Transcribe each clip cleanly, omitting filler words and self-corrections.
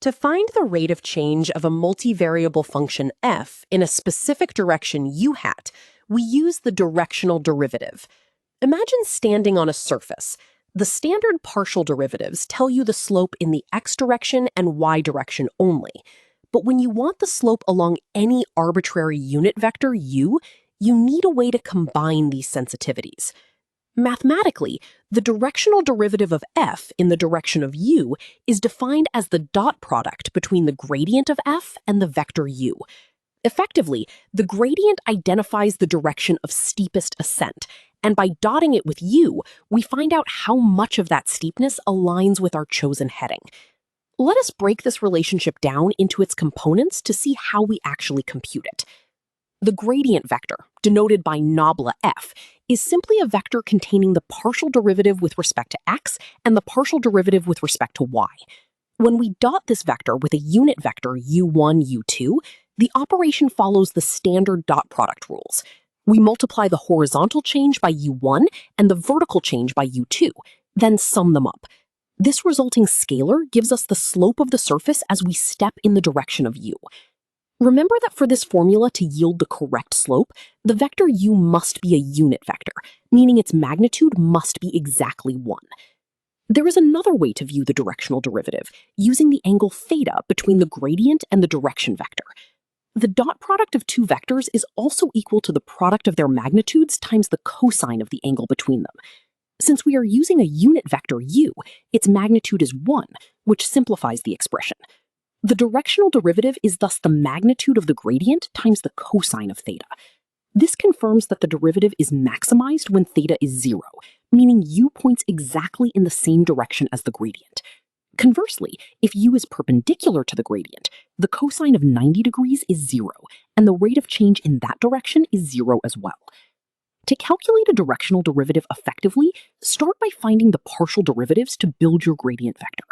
To find the rate of change of a multivariable function f in a specific direction u-hat, we use the directional derivative. Imagine standing on a surface. The standard partial derivatives tell you the slope in the x direction and y direction only. But when you want the slope along any arbitrary unit vector u, you need a way to combine these sensitivities. Mathematically, the directional derivative of f in the direction of u is defined as the dot product between the gradient of f and the vector u. Effectively, the gradient identifies the direction of steepest ascent, and by dotting it with u, we find out how much of that steepness aligns with our chosen heading. Let us break this relationship down into its components to see how we actually compute it. The gradient vector, denoted by nabla f, is simply a vector containing the partial derivative with respect to x and the partial derivative with respect to y. When we dot this vector with a unit vector u1, u2, the operation follows the standard dot product rules. We multiply the horizontal change by u1 and the vertical change by u2, then sum them up. This resulting scalar gives us the slope of the surface as we step in the direction of u. Remember that for this formula to yield the correct slope, the vector u must be a unit vector, meaning its magnitude must be exactly 1. There is another way to view the directional derivative, using the angle theta between the gradient and the direction vector. The dot product of two vectors is also equal to the product of their magnitudes times the cosine of the angle between them. Since we are using a unit vector u, its magnitude is 1, which simplifies the expression. The directional derivative is thus the magnitude of the gradient times the cosine of theta. This confirms that the derivative is maximized when theta is 0, meaning u points exactly in the same direction as the gradient. Conversely, if u is perpendicular to the gradient, the cosine of 90 degrees is 0, and the rate of change in that direction is 0 as well. To calculate a directional derivative effectively, start by finding the partial derivatives to build your gradient vector.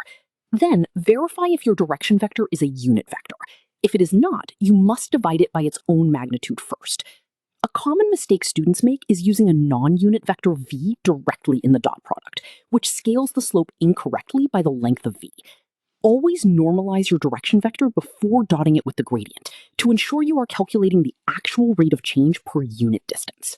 Then, verify if your direction vector is a unit vector. If it is not, you must divide it by its own magnitude first. A common mistake students make is using a non-unit vector v directly in the dot product, which scales the slope incorrectly by the length of v. Always normalize your direction vector before dotting it with the gradient to ensure you are calculating the actual rate of change per unit distance.